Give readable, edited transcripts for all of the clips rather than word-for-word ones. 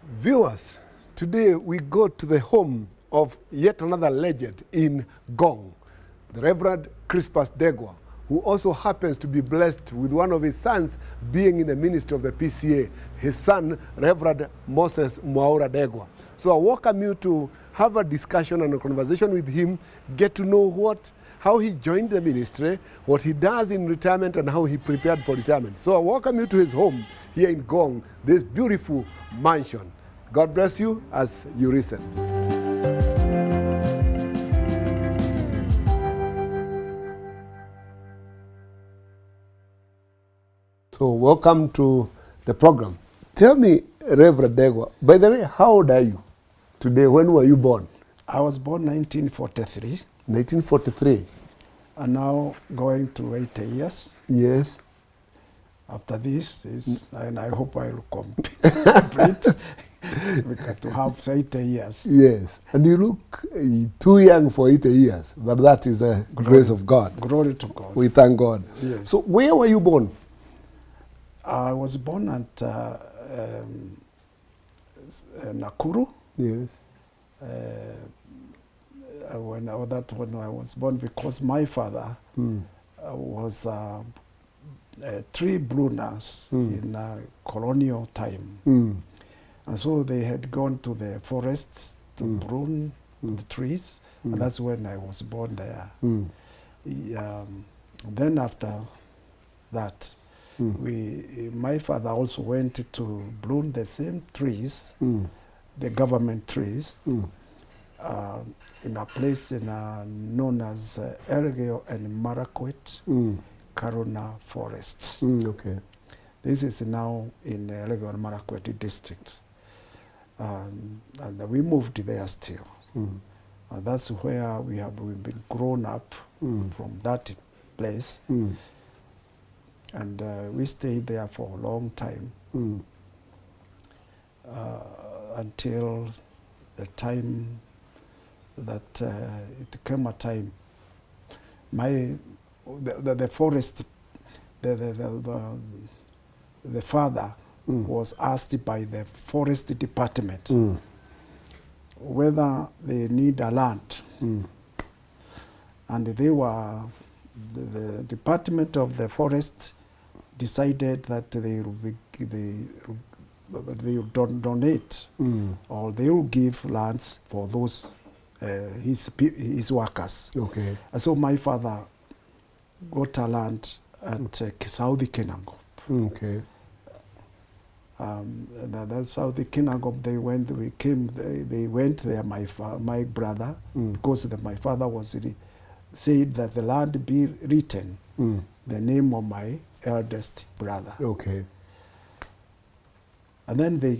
Viewers, today we go to the home of yet another legend in Gong, the Rev Crispus Ndegwa, who also happens to be blessed with one of his sons being in the ministry of the PCA, his son, Rev Moses Mwaura Ndegwa. So I welcome you to have a discussion and a conversation with him, get to know how he joined the ministry, what he does in retirement, and how he prepared for retirement. So I welcome you to his home here in Gong, this beautiful mansion. God bless you as you listen. So welcome to the program. Tell me, Reverend Ndegwa, by the way, how old are you today? When were you born? I was born 1943. 1943. And now going to 80 years. Yes. After this and I hope I will complete to have 80 years. Yes. And you look too young for 80 years, but that is a grace of God. Glory to God. We thank God. Yes. So where were you born? I was born at Nakuru. Yes. When I was born, because my father was a tree bluners in colonial time. And so they had gone to the forests to prune the trees, and that's when I was born there. Then after that, my father also went to prune the same trees, the government trees, in a place known as Elgeyo and Marakwet Karuna Forest. Okay. This is now in Elgeyo and Marakwet district. And we moved there still. And that's where we've been grown up from that place. And we stayed there for a long time until the time that it came a time. The forest, the father was asked by the forest department whether they need a land. And the department of the forest decided that they will donate or they will give lands for those his workers. Okay. And so my father got a land at South Kinangop. Okay. That's South Kinangop. They went there. My brother, because my father was said that the land be written the name of my eldest brother. Okay. And then they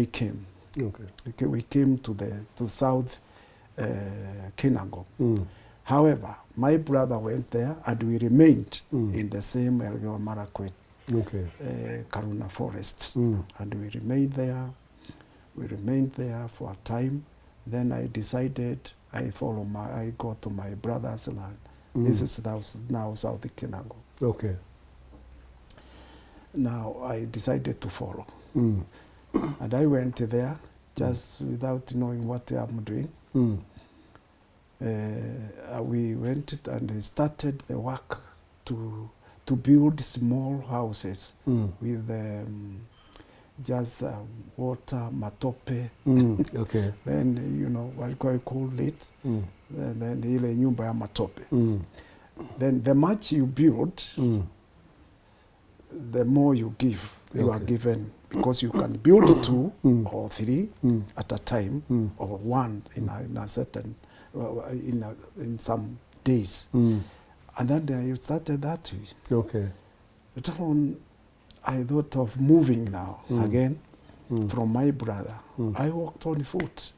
came. Okay. We came to South Kinangop. However, my brother went there and we remained in the same Elgeyo Marakwet Karuna Forest. And we remained there. We remained there for a time. Then I decided I go to my brother's land. This is now South Kinangop. Okay. Now I decided to follow. And I went there just without knowing what I'm doing. We went and started the work to build small houses with just water, matope. Okay. Then, what do I call it? Then ile nyumba ya matope. Then the much you build, the more you give. You are given, because you can build 2 or 3 at a time, or 1 in a certain in some days. And then you started that way. Okay. Later on, I thought of moving now again from my brother. I walked on foot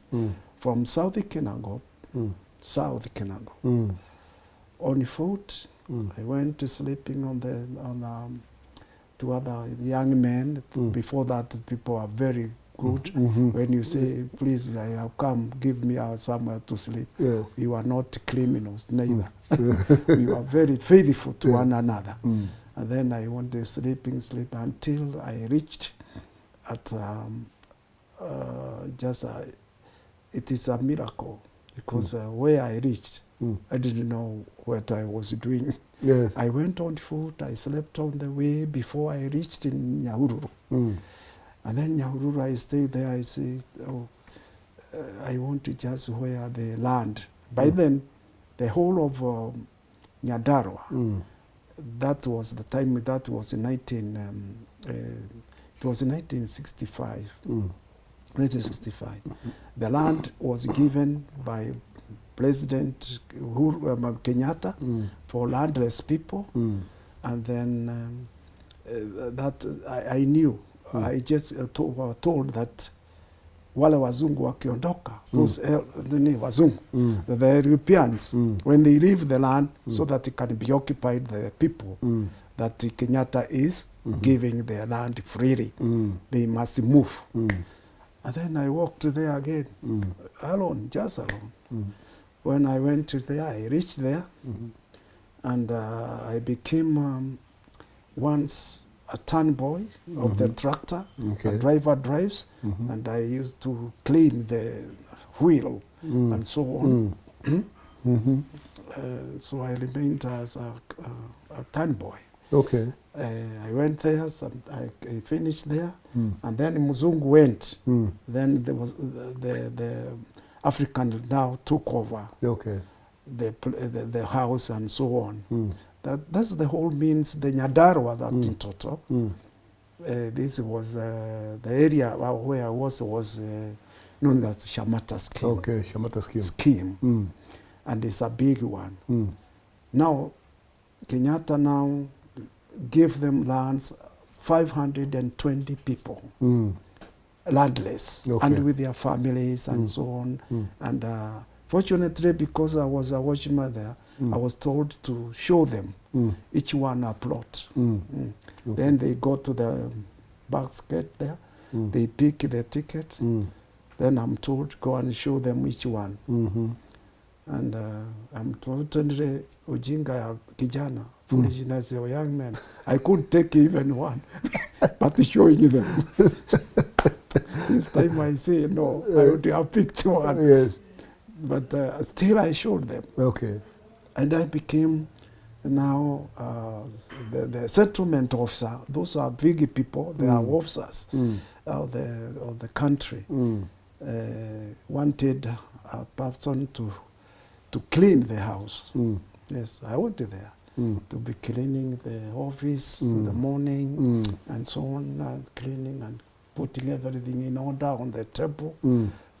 from South Kinangop, on foot. I went to sleeping to other young men. Before that, people are very good. When you say, please, I have come, give me somewhere to sleep. Yes. You are not criminals, neither. We are very faithful to one another. And then I went sleeping until I reached at it is a miracle because where I reached, I didn't know what I was doing. Yes. I went on foot, I slept on the way before I reached in Nyahururu. And then Nyahururu, I stayed there, I said, I want to just wear the land. By then, the whole of Nyandarua, that was the time, that was in 1965. 1965. The land was given by President Kenyatta for landless people. And then that I knew, I just told that wale wazungu wakiondoka, those wazungu, the Europeans, when they leave the land so that it can be occupied the people, that Kenyatta is giving their land freely, they must move. And then I walked there again, alone, just alone. When I went there, I reached there, and I became once a turn boy of the tractor. A driver drives, and I used to clean the wheel and so on. So I remained as a turn boy. Okay. I went there, I finished there, and then Muzungu went. Then there was the African now took over the house and so on. That's the whole means the Nyandarua that in total. This was the area where I was known as Shamata scheme. Okay, Shamata scheme. And it's a big one. Now, Kenyatta now gave them lands, 520 people, landless, and with their families and so on. And fortunately, because I was a watchman there, I was told to show them each one a plot. Then they go to the basket there, they pick the ticket, then I'm told to go and show them each one. And I'm told, ujinga ya kijana, foolishness of young men. I couldn't take even one, but showing them. This time I say, no, I would have picked one. Yes. But still I showed them. Okay. And I became now the settlement officer. Those are big people, they are officers of the country. Wanted a person to clean the house. Yes, I went there to be cleaning the office in the morning and so on, cleaning and putting everything in order on the table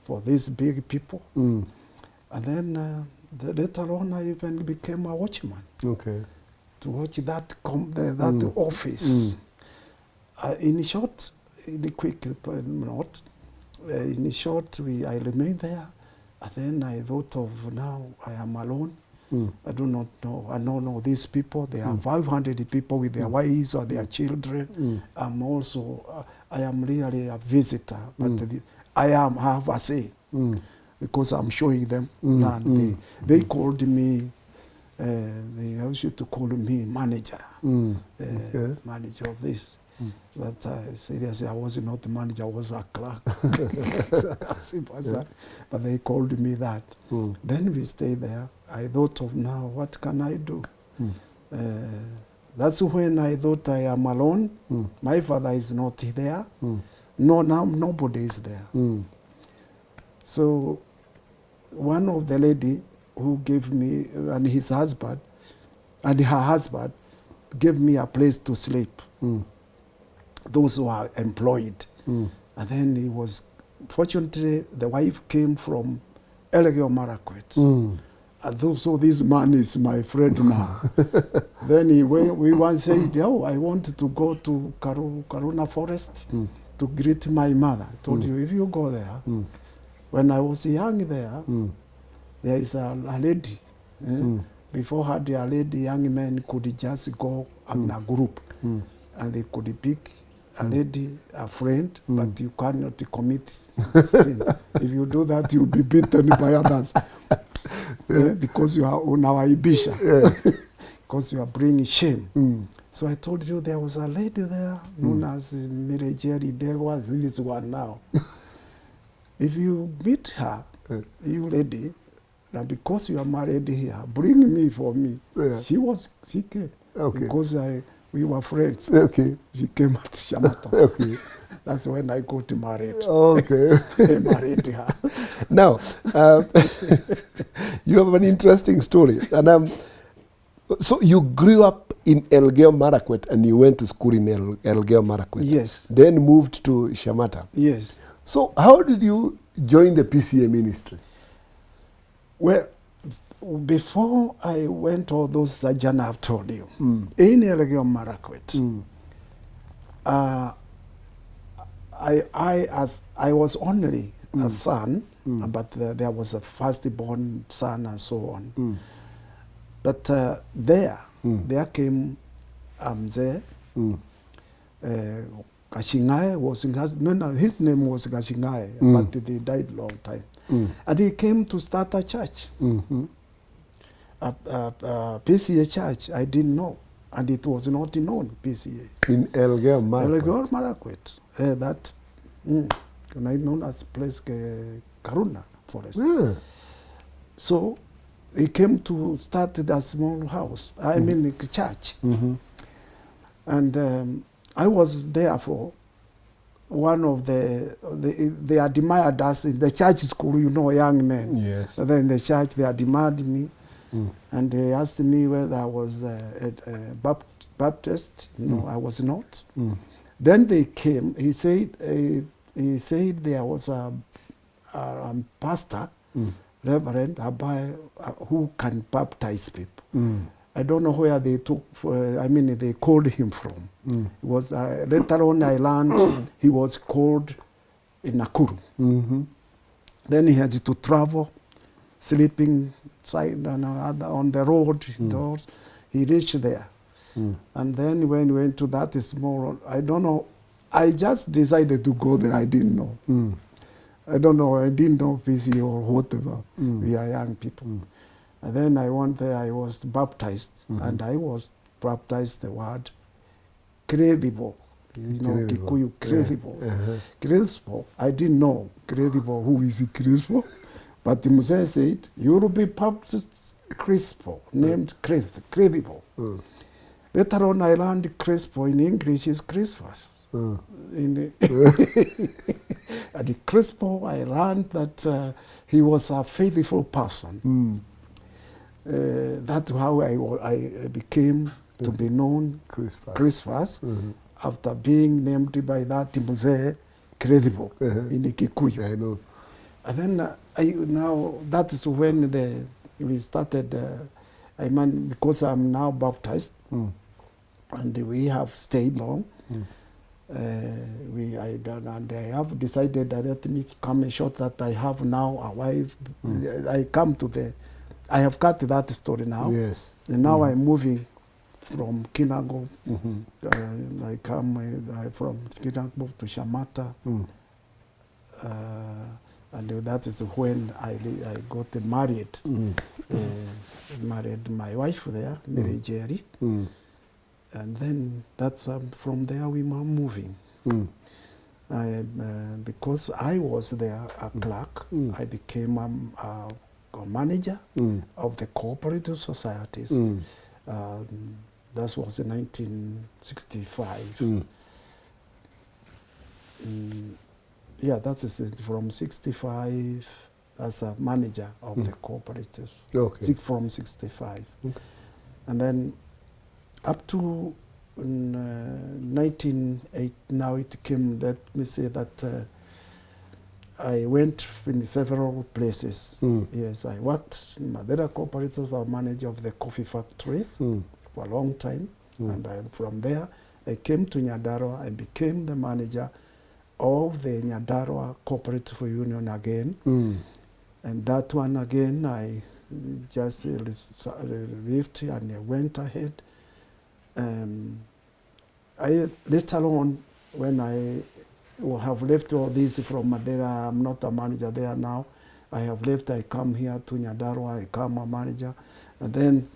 for these big people. And then later on, I even became a watchman. Okay. To watch that that office. In short, in a quick note, in short, I remained there. And then I thought of, now I am alone. I do not know. I don't know these people. There are 500 people with their wives or their children. I'm also, I am really a visitor, but I have a say because I'm showing them land. They called me, they used to call me manager, manager of this. But seriously, I was not the manager, I was a clerk. Simple as that. But they called me that. Then we stayed there. I thought of, now, what can I do? That's when I thought I am alone. My father is not there. No, now nobody is there. So one of the lady who gave me, and his husband, and her husband, gave me a place to sleep. Those who are employed. And then he was, fortunately, the wife came from Elgeyo Marakwet. So this man is my friend now. Then we once said, oh, I want to go to Karuna Forest to greet my mother. I told you, if you go there, when I was young there, there is a lady. Before had a lady, young men could just go in a group. And they could pick a lady, a friend, but you cannot commit sin. If you do that, you'll be beaten by others. Because you are on our Ibisha. Because you are bringing shame. So I told you there was a lady there known as Mary Jerry Ndegwa. This is one now. If you meet her, you lady, now because you are married here, bring me for me. Yeah. She came. Okay. Because we were friends. Okay. She came at Shamata. Okay. That's when I got married. Okay. I married her. Now, you have an interesting story. And so you grew up in Elgeyo Marakwet and you went to school in Elgeyo Marakwet. Yes. Then moved to Shamata. Yes. So how did you join the PCA ministry? Well, before I went all those Sajana I've told you, in Elgeyo Marakwet, I was only a son, but there was a firstborn son and so on. But there came Amze. Gashingae was his name was Gashingae, but he died long time. And he came to start a church, a PCA church. I didn't know, and it was not known PCA In Elgeyo Marakwet. Elgeyo Marakwet. That known as place Karuna Forest. Yeah. So he came to start a small house. I mean, a church. And I was there for one of they admired us in the church school, you know, young men. Yes. So then in the church, they admired me. And they asked me whether I was a Baptist. No, I was not. Then they came. He said there was a pastor, Reverend Abai, who can baptize people. I don't know where they they called him from. It was later on I learned he was called in Nakuru. Then he had to travel, sleeping side on the road. He reached there. And then when we went to that small, I don't know, I just decided to go there. I didn't know. I don't know, I didn't know PC or whatever. We are young people. And then I went there, I was baptized, and I was baptized the word credible. You know, Kikuyu, credible. Crispo, I didn't know credible, who is Crispo? But the Moses said, you will be baptized Crispo, named credible. Later on, I learned Crispo in English is Christmas. And Crispo, I learned that he was a faithful person. That's how I became to be known Crispus after being named by that Muse credible in the Kikuyu. I know. And then now that is when we started. Because I'm now baptized, and we have stayed long. And I have decided that let me come short that I have now a wife. I have cut that story now. Yes. And now I'm moving from Kinago. I come from Kinago to Shamata. And that is when I got married. Married my wife there, Mary Jerry. And then that's from there we were moving. Because I was there a clerk, I became a manager of the cooperative societies. That was in 1965. Yeah, that is it. From 65 as a manager of the cooperatives. Okay. From 65. And then up to 1980, now it came, let me say that I went in several places. Yes, I worked in Madeira Cooperatives, was manager of the coffee factories for a long time. And from there, I came to Nyandarua. I became the manager of the Nyandarua Cooperative Union again. And that one again, I just left and I went ahead. Later on, when I have left all this from Madeira, I'm not a manager there now. I have left, I come here to Nyandarua, I become a manager. And then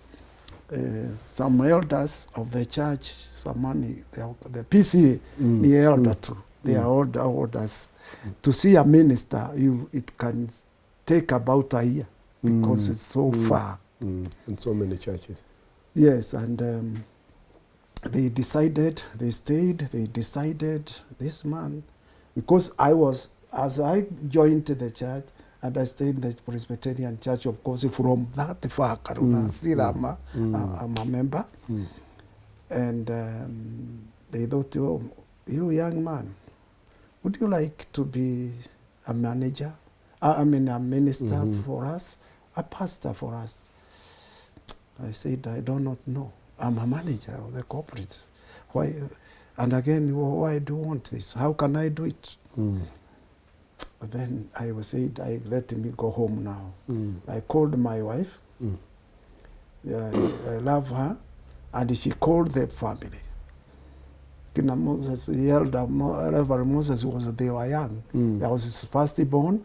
some elders of the church, some money, the PCA, the elder too. They are all elders. To see a minister, it can take about a year because it's so far. In so many churches. Yes, and they decided, they stayed, they decided, this man, because as I joined the church, and I stayed in the Presbyterian Church, of course, from that far, Karuna, still I'm a member. And they thought, oh, you young man, would you like to be a manager? I mean, a minister for us, a pastor for us? I said, I do not know. I'm a manager of the corporate. Why? And again, why do you want this? How can I do it? Then I said, let me go home now. I called my wife. I love her. And she called the family. Kina Moses, the elder, Rev Moses, they were young. There was his firstborn.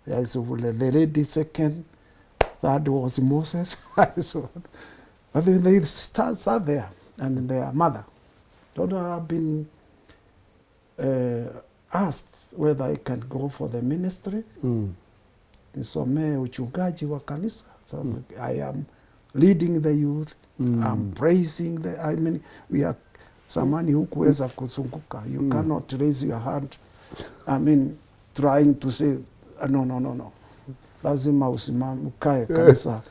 There was the lady second. Third was Moses. So, but they sat there. And their mother. Don't have been asked whether I can go for the ministry. Nisomee uchungaji wa kanisa. So I am leading the youth. I'm praising I mean, we are samani hukuweza kuzunguka. You cannot raise your hand. I mean, trying to say, no. Lazima usimame ukae kanisa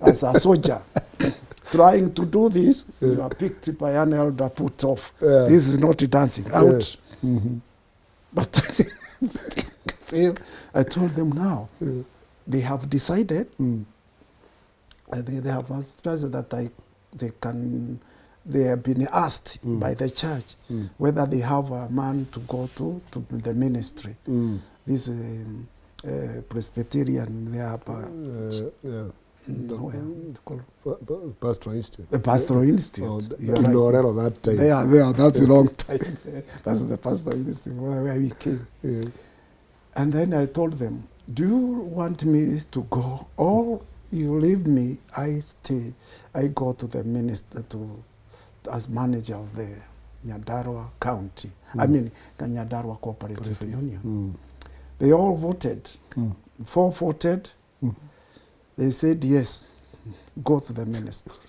as a soldier. Trying to do this, you are picked by an elder, put off. This is not dancing, out. But I told them now, they have decided, they have asked that they have been asked by the church whether they have a man to go to the ministry. This Presbyterian, they have Pastoral Institute. The Pastoral Institute. Oh, that time. There, that's a long time. That's the Pastoral Institute where we came. And then I told them, do you want me to go or you leave me, I stay, I go to the minister as manager of the Nyandarua County. I mean, Nyandarua Cooperative Union. They all voted. 4 voted. They said, yes, go to the ministry.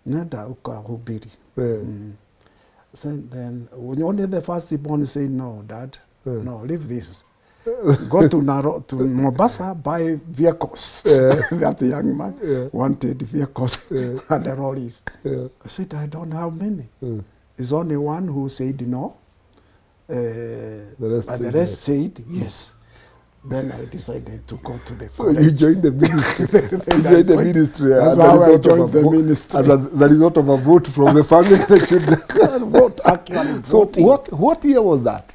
Nada ukahubiri. Then only the firstborn said, no, Dad, no, leave this. Go to Mombasa, buy vehicles. That young man wanted vehicles and the lorries. I said, I don't have many. There's only one who said no. The rest said yes. Then I decided to go to the So college. you joined the ministry. You joined the ministry. That's how I joined the ministry. As the result of a vote from the family. The children. Vote, actually. So voting. what year was that?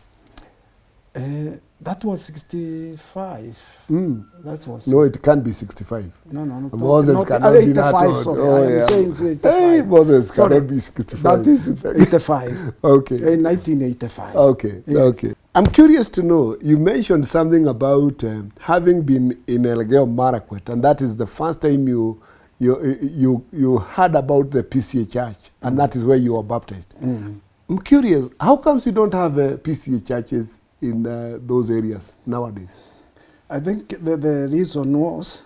That was 65. That was. No, it can't be 65. No. Moses cannot be that old. Sorry, Oh, I'm saying 85. Hey, Moses Sorry, cannot be 65. That is 85. Okay. In 1985. Okay. Yeah. Okay. I'm curious to know, you mentioned something about having been in Elgeyo Marakwet, and that is the first time you heard about the PCA church, and that is where you were baptized. I'm curious, how comes you don't have PCA churches in those areas nowadays? I think the reason was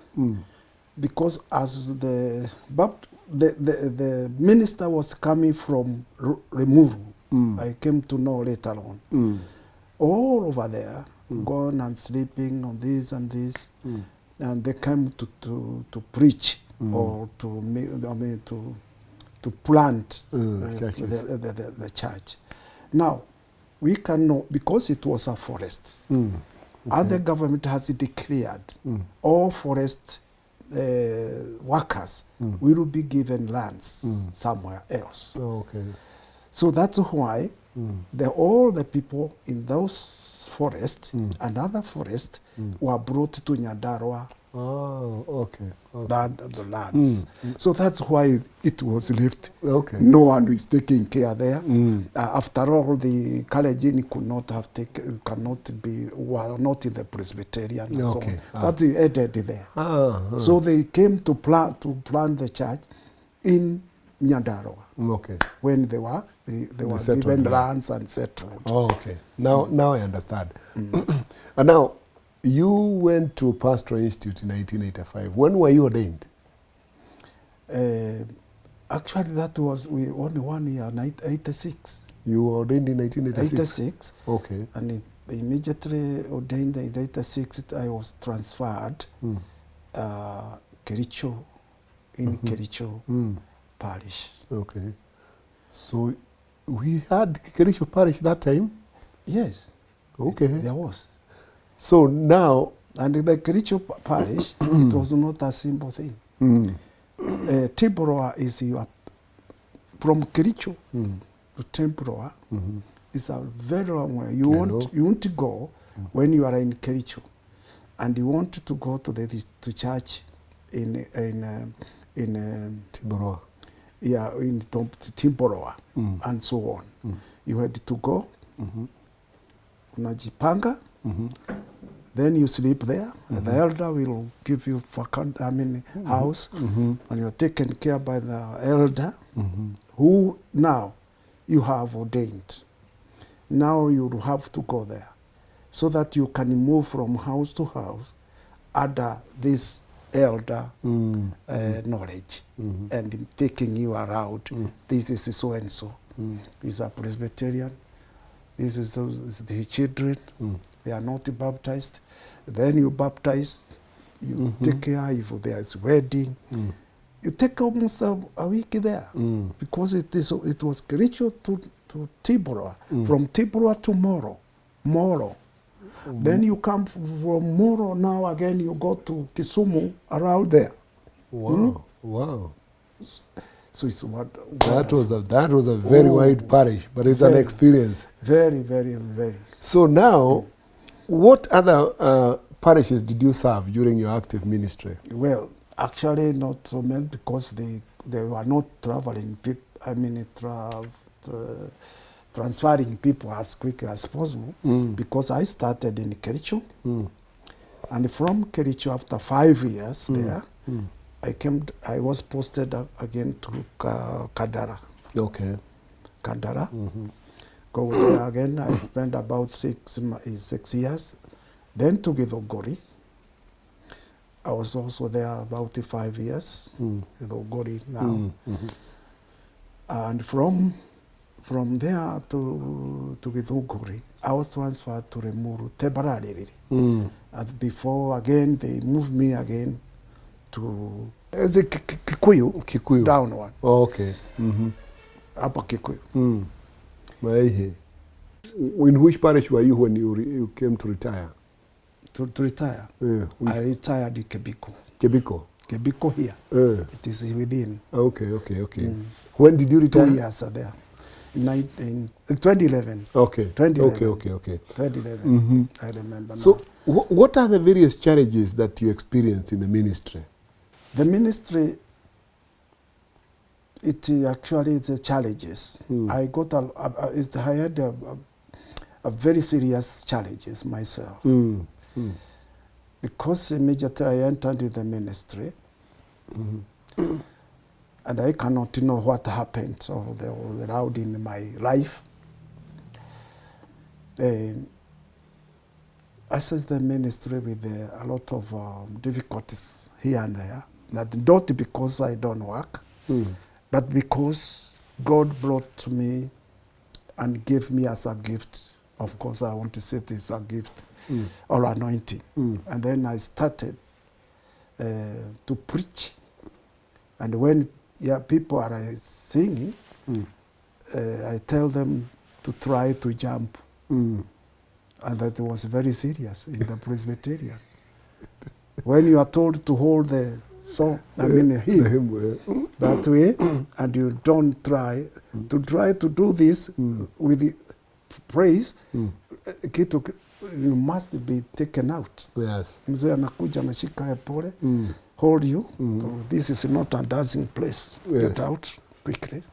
because as the minister was coming from Remuru, I came to know later on. All over there, gone and sleeping on this and this, and they came to preach or to plant the church. Now, we cannot, because it was a forest. Other government has declared all forest workers will be given lands somewhere else. So that's why all the people in those forests and other forests were brought to Nyandarua Oh, okay. The lands. So that's why it was left. Okay. No one is taking care there. Mm. After all, the Kalenjin could not have taken, were not in the Presbyterian and Okay. so on. But they added there. So they came to plant the church in Nyandarua. Okay. When they were settled given there. lands and settled. Oh, okay. Now I understand. And now, you went to Pastoral Institute in 1985. When were you ordained? Actually, that was only 1 year, 86. You were ordained in 1986? 86. Okay. And immediately ordained in 86, I was transferred Kericho, in Kericho parish. Okay. So, we had Kericho parish that time? Yes. Okay. There was. So now... And the Kericho parish, it was not a simple thing. Timboroa is from Kericho to Timboroa is a very long way. You want to go when you are in Kericho, and you want to go to church in Timboroa. Yeah, in Timboroa and so on. You had to go. Unajipanga. Then you sleep there. And the elder will give you house, and you're taken care by the elder, who now you have ordained. Now you have to go there, so that you can move from house to house under this elder knowledge and taking you around. This is so and so. These are Presbyterian. This is the children. They are not baptized. Then you baptize. You take care if there is wedding. You take almost a week there because it was Kericho to Timboroa. From Timboroa to Moro. Then you come from Moro, now again you go to Kisumu, around there. Wow, wow. So it's that was a very wide parish, but it's an experience. Very, very, very. So now, what other parishes did you serve during your active ministry? Well, actually not so many, because they were not traveling people. Transferring people as quickly as possible, because I started in Kericho, and from Kericho, after 5 years there, I was posted again to Kadara. Okay. Kadara. Go there again. I spent about 6 years. Then to Githogori. I was also there about 5 years. Githogori now. And from there to Githogori, I was transferred to Remuru temporarily. And before again, they moved me again to Kikuyu. Downward. Oh, okay. Upper Kikuyu. In which parish were you when you came to retire? To retire? Yeah, I retired in Kebiko. Kebiko? Kebiko here. It is within. Okay. When did you retire? 2 years there. In 2011. Okay. 2011. Okay. 2011. I remember now. So, what are the various challenges that you experienced in the ministry? The ministry, it actually is challenges. I had a very serious challenges myself. Because immediately I entered in the ministry, and I cannot know what happened around in my life. I started the ministry with a lot of difficulties here and there. Not because I don't work, but because God brought to me and gave me as a gift. Of course, I want to say it is a gift or anointing. And then I started to preach. And when people are singing, I tell them to try to jump. And that was very serious in the Presbyterian. When you are told to hold the song, hymn, that way, and you don't try to do this with the praise, you must be taken out. Yes. Mzee anakuja anashika ya pole, hold you. So this is not a dancing place. Yes. Get out quickly.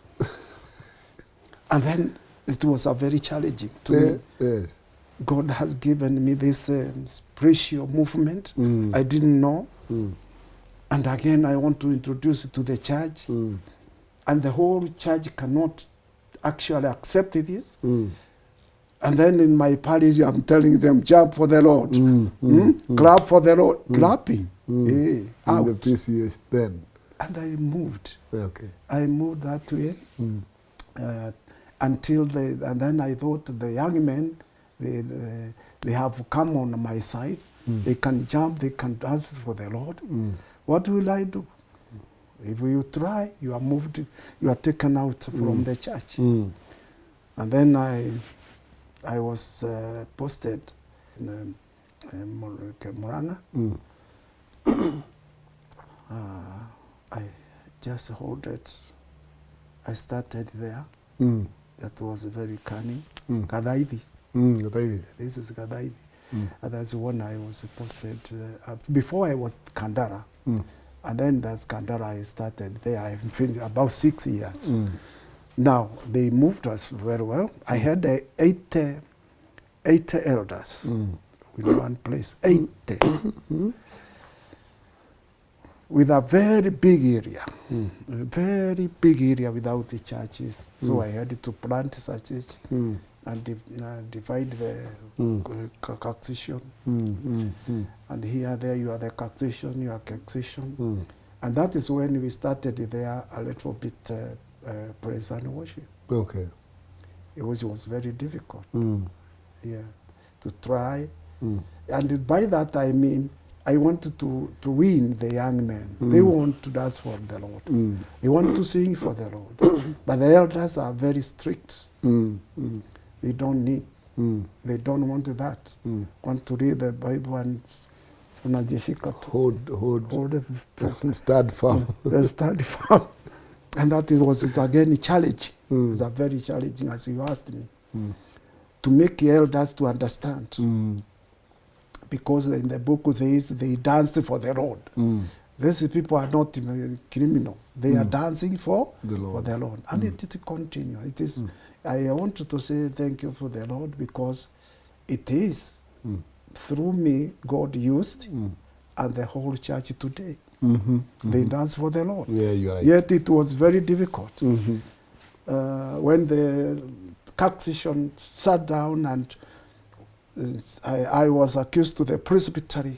And then it was a very challenging to me. Yes. God has given me this spiritual movement. I didn't know. And again, I want to introduce it to the church. And the whole church cannot actually accept this. And then in my parish, I'm telling them, jump for the Lord. Clap for the Lord. Clapping. Out. The PCA then. And I moved. Okay. I moved that way until and then I thought the young men, they have come on my side. They can jump, they can dance for the Lord. What will I do? If you try, you are moved, you are taken out from the church. And then I was posted in Muranga. I just hold it. I started there. That was very cunning. Gadaivi. This is Gadaivi. And that's when I was posted. Before I was Kandara. And then that's Kandara I started there. I finished about 6 years. Now, they moved us very well. I had 80 elders in one place. 80. With a very big area. A very big area without the churches. So I had to plant such church and divide the congregation. And here, there, you are the congregation, you are congregation. And that is when we started there a little bit praise and worship. Okay. It was very difficult. Yeah, to try. And by that I mean, I wanted to win the young men. They want to dance for the Lord. They want to sing for the Lord. But the elders are very strict. They don't need. They don't want that. Want to read the Bible and hold it. Stand firm. Stand firm. And that was again challenging. It's a very challenging, as you asked me, to make the elders to understand. Because in the book they danced for the Lord. These people are not criminal. They are dancing for the Lord. And it continues. It is. I wanted to say thank you for the Lord because it is through me God used and the whole church today. They dance for the Lord. Yeah, you're right. Yet it was very difficult. When the congregation sat down and I was accused to the presbytery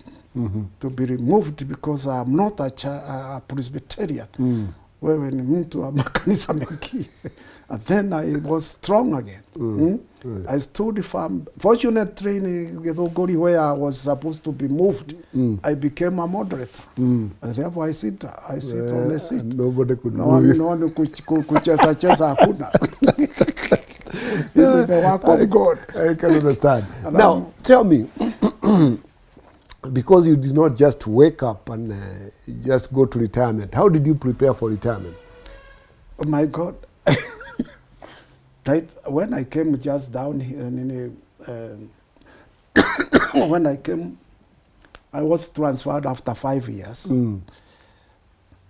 to be removed because I'm not a Presbyterian. Wewe ni mtu wa makanisa mengi. And then I was strong again. I stood firm. Fortunately, in Githunguri, where I was supposed to be moved, I became a moderator. And therefore I sit on the seat. Nobody could move you. No one kucheza hakuna. This is the work of God. I can understand. Now, tell me, because you did not just wake up and just go to retirement, how did you prepare for retirement? Oh my God. When I came just down here, when I came, I was transferred after 5 years.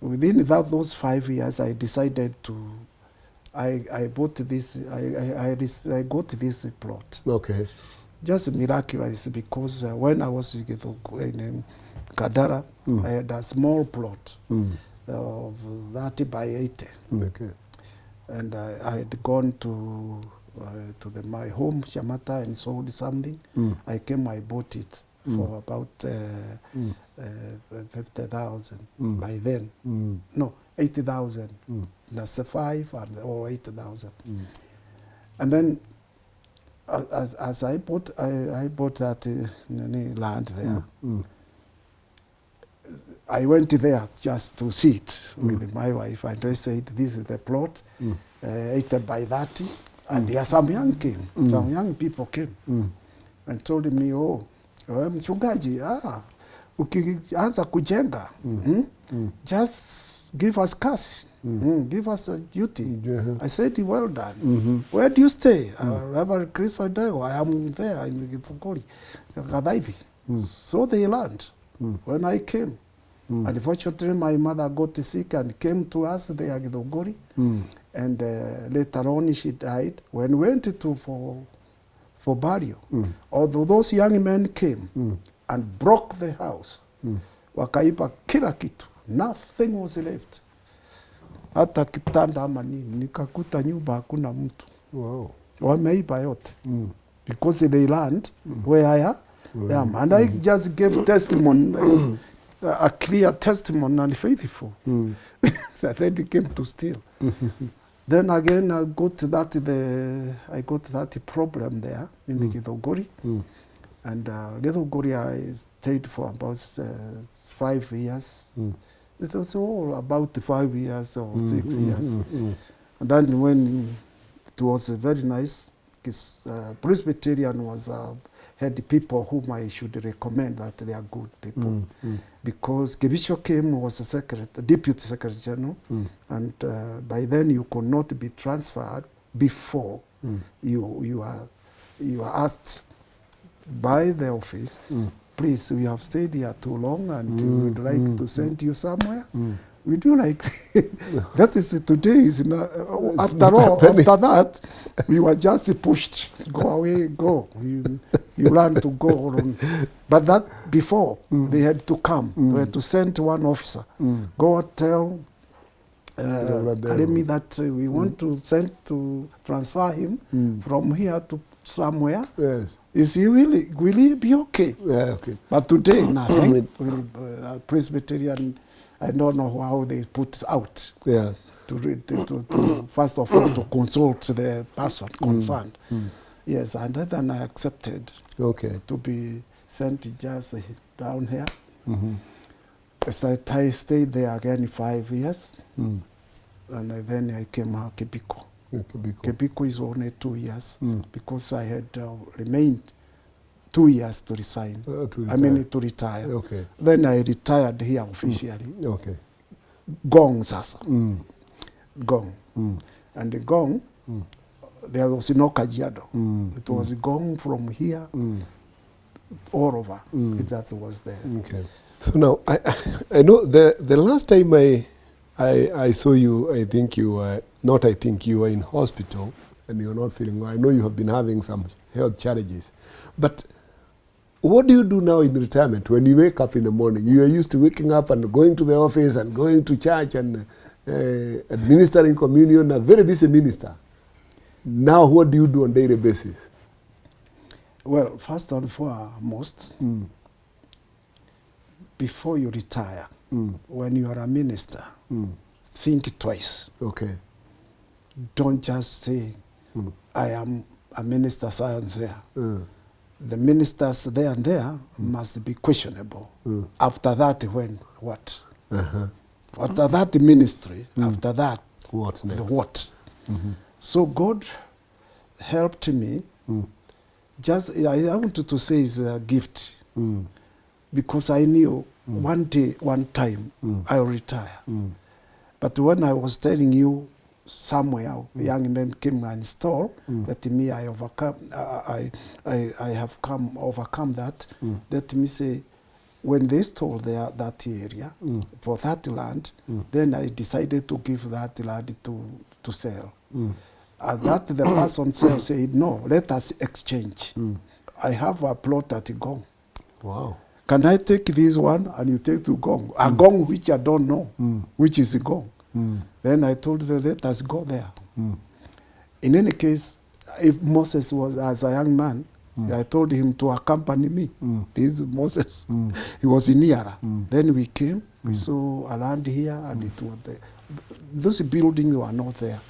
Within those 5 years, I decided to, I bought this, I got this plot. Okay. Just miraculous because when I was in Kadara, I had a small plot of 30 by 80. Okay. And I had gone to my home, Shamata, and sold something. I came, I bought it for about 50,000 by then. No, 80,000. That's 5 or 8,000. And then as I bought that land there. I went there just to see it with my wife, and I said, "This is the plot, 80 by 30." And there some young people came and told me, "Oh, mchungaji, ukianza kujenga, just give us cash, give us a duty. Yeah. I said, well done. Where do you stay? Rev Crispus Ndegwa, I am there in Githunguri, Gadaivi. So they learned when I came. Unfortunately, my mother got sick and came to us there at Githunguri. And later on, she died. When we went to for burial, although those young men came and broke the house, wakaiba kila kitu, nothing was left. Hata kitanda ama nini, nikakuta nyumba hakuna mtu. Wow. Wameiba yote. Because they learned where I am. And I just gave testimony, a clear testimony and faithful. That they came to steal. Then again, I got that problem there in the Githunguri. And Githunguri I stayed for about 5 years. It was all about 5 years or 6 years. And then when it was very nice, because Presbyterian was had people whom I should recommend that they are good people. Because Kebisho came was a deputy secretary general, and by then you could not be transferred before you are asked by the office, please, we have stayed here too long and we would like to send you somewhere. We do like that is today is not, after all, after that we were just pushed, go away, go, you learn to go on. But that before they had to come, they had to send one officer, go tell Karemi that we want to send to transfer him from here to somewhere. Yes. Is he really, will he be okay? Yeah, okay. But today, nothing. Presbyterian, I don't know how they put out. Yeah. To first of all, to consult the person concerned. Yes, and then I accepted to be sent just down here. I stayed there again 5 years. And then I came to Kebiko. Kebiko is only 2 years because I had remained 2 years to resign. To retire. Okay. Then I retired here officially. Okay. Gong sasa. Gong. And the Gong, there was no Kajiado. It was Gong from here all over. That was there. Okay. So now, I know the last time I saw you, I think you were, you were in hospital and you're not feeling well. I know you have been having some health challenges. But what do you do now in retirement when you wake up in the morning? You are used to waking up and going to the office and going to church and administering communion, a very busy minister. Now what do you do on a daily basis? Well, first and foremost, before you retire, when you are a minister, think twice. Okay. Don't just say, I am a minister science there. The ministers there and there must be questionable. After that, when, what? After that, the ministry. After that, what next? The what? So God helped me. Just, I wanted to say it's a gift. Because I knew one day, one time, I'll retire. But when I was telling you somewhere, young men came and installed that me, I overcome, I have overcome that. Let me say, when they stole that area for that land, then I decided to give that land to sell. And that the person said, no, let us exchange. I have a plot at Gong. Wow. Can I take this one and you take to Gong? A Gong which I don't know, which is a Gong. Then I told them, let us go there. In any case, if Moses was as a young man, I told him to accompany me. This Moses, he was in Niara. Then we came, we saw a land here, and it was there. Those buildings were not there.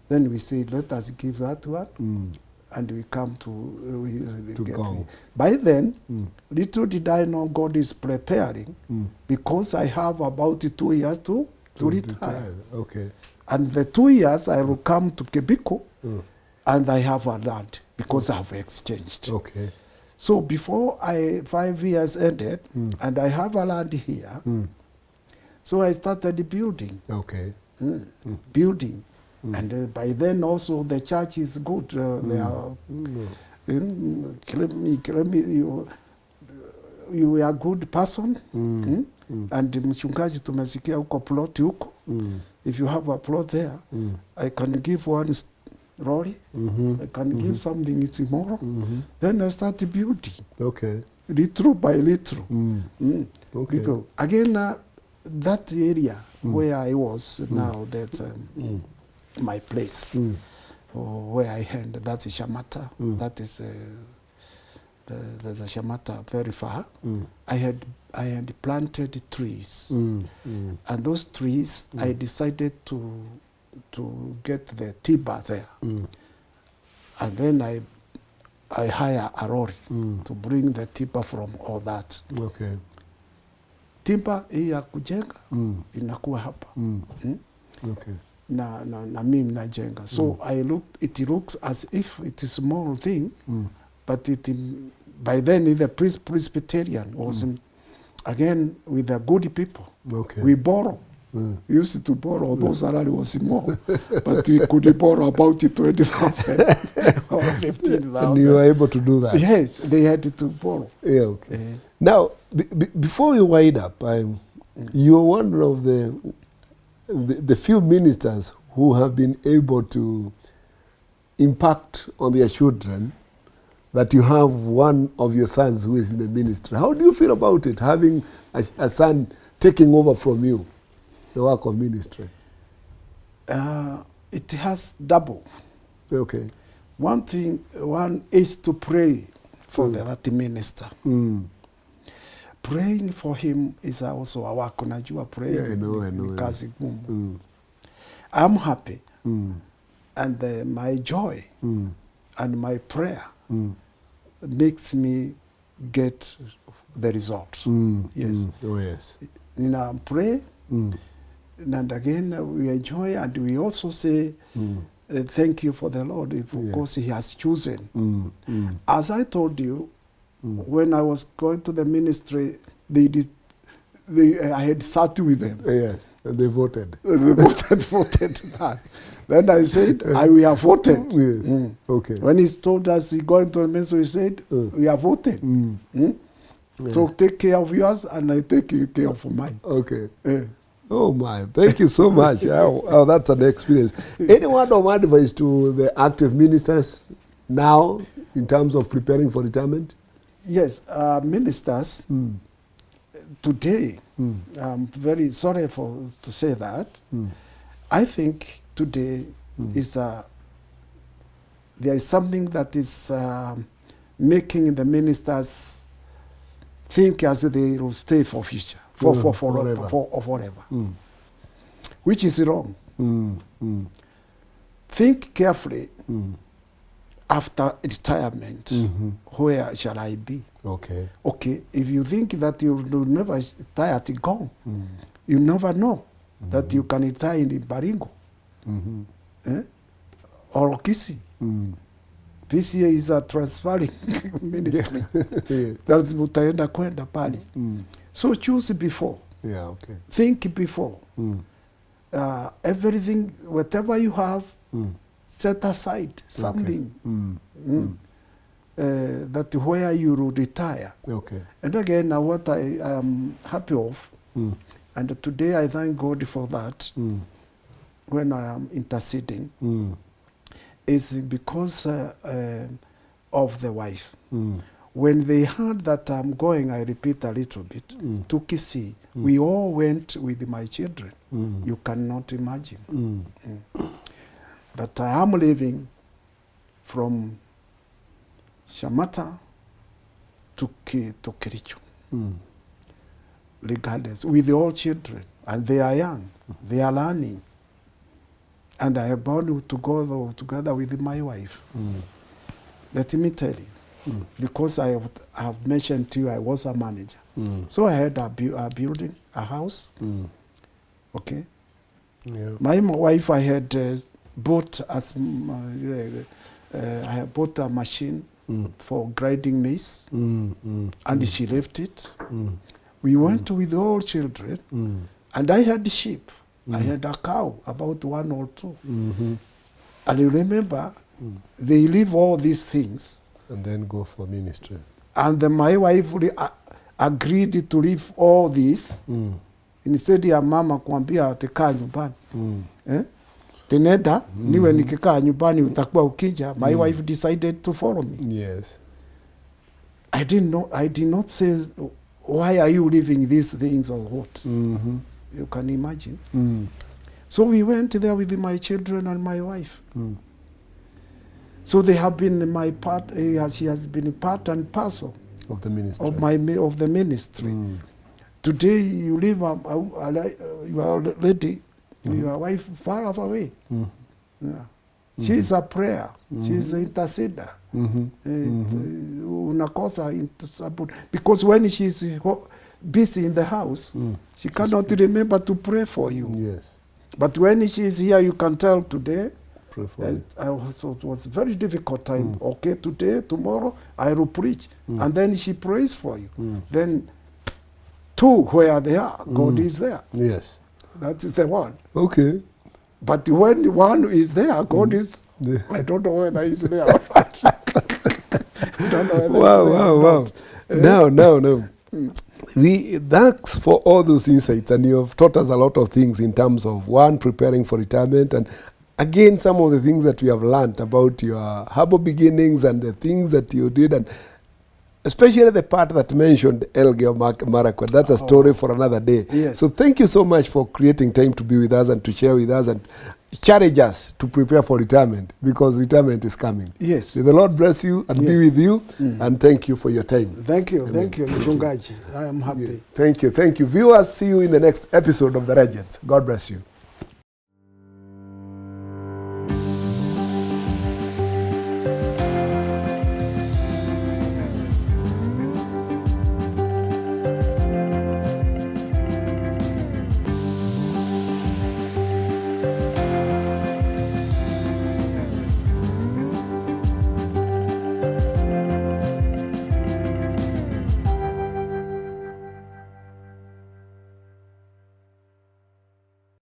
Then we said, let us give that one. And we come to Gong. By then, little did I know God is preparing, because I have about 2 years to retire. Okay. And the 2 years I will come to Kebiko, and I have a land, because I have exchanged. Okay. So before 5 years ended, and I have a land here, So I started building. Okay. Building. And by then also the church is good. They are, you are a good person. And mchungaji tumesikia huko plot huko. If you have a plot there, I can give one lorry. I can give something tomorrow. Then I start building. Okay. Little by little. Okay. Little. Again, that area where I was now, that my place, where I hand, that is Shamata. That is there's a Shamata very far. I had planted trees, and those trees I decided to get the timber there, and then I hire a lorry to bring the timber from all that. Okay. Timber hii ya kujenga inakuwa hapa. Okay. Na mimi najenga. So it looks as if it is a small thing, but by then the Presbyterian was again with the good people. Okay. We borrow. We used to borrow, although salary was small, but we could borrow about 20,000 or 15,000. And you were able to do that? Yes, they had to borrow. Yeah, okay. Now, before we wind up, you're one of the few ministers who have been able to impact on their children, that you have one of your sons who is in the ministry. How do you feel about it, having a son taking over from you the work of ministry? It has double. Okay. One is to pray for that minister. Praying for him is also a work. Unajua praying. Yeah, I know. Ni kazi gumu. I'm happy. And my joy and my prayer makes me get the results. Yes. Oh, yes. Nina pray, and again we enjoy, and we also say thank you for the Lord, if of course he has chosen. As I told you, when I was going to the ministry, I had sat with them. Yes, and they voted. They voted that. Then I said, we have voted. Yes. Okay. When he told us he going to the ministry, he said, we have voted. So take care of yours, and I take care of mine. Okay. Oh my, thank you so much. That's an experience. Any word of advice to the active ministers now in terms of preparing for retirement? Yes, ministers, today, I'm very sorry to say that, I think today there is something that is making the ministers think as they will stay for future, forever. Which is wrong. Think carefully after retirement, where shall I be? Okay. Okay, if you think that you will never retire at Gong, you never know that you can retire in Baringo or Kisi. PCA is a transferring ministry. That's mutaenda kwenda pale. So choose before. Yeah, okay. Think before. Everything, whatever you have, set aside something that where you will retire. Okay. And again, what I am happy of, and today I thank God for that, when I am interceding, is because of the wife. When they heard that I'm going, I repeat a little bit, to Kisii, we all went with my children. You cannot imagine. That I am living from Shamata to Kericho, regardless, with all children, and they are young, they are learning, and I am bound to go together with my wife. Let me tell you, because I have mentioned to you, I was a manager, so I had a building, a house. Okay, my wife, I had bought I had bought a machine for grinding maize, and she left it. We went with all children, And I had sheep. I had a cow, about 1 or 2. And you remember, they leave all these things. And then go for ministry. And then my wife agreed to leave all this. Instead ya mama kuambia atakaa nyumbani. Tenenda, niwe nikikaa nyumbani utakuwa ukija. My wife decided to follow me. Yes. I did not say, why are you leaving these things or what? You can imagine. So we went there with my children and my wife. So they have been my part, she has been part and parcel of the ministry. Of the ministry. Today you live, you are already, your wife far away. Yeah. She is a prayer. She is an interceder. Because when she is busy in the house, she cannot remember to pray for you. Yes. But when she is here, you can tell today, pray for you. It was very difficult time. Okay, today, tomorrow, I will preach. And then she prays for you. Then 2 where they are, God is there. Yes. That is the one. Okay. But when 1 is there, God is, I don't know whether he's there or not. Wow. No. Thanks for all those insights, and you have taught us a lot of things in terms of, 1, preparing for retirement, and again, some of the things that we have learned about your humble beginnings and the things that you did, and especially the part that mentioned Elgeyo Marakwet. That's a story for another day. Yes. So thank you so much for creating time to be with us and to share with us and encourage us to prepare for retirement, because retirement is coming. Yes. May the Lord bless you and be with you, and thank you for your time. Thank you, Mchungaji. I am happy. Thank you. Viewers, see you in the next episode of The Legends. God bless you.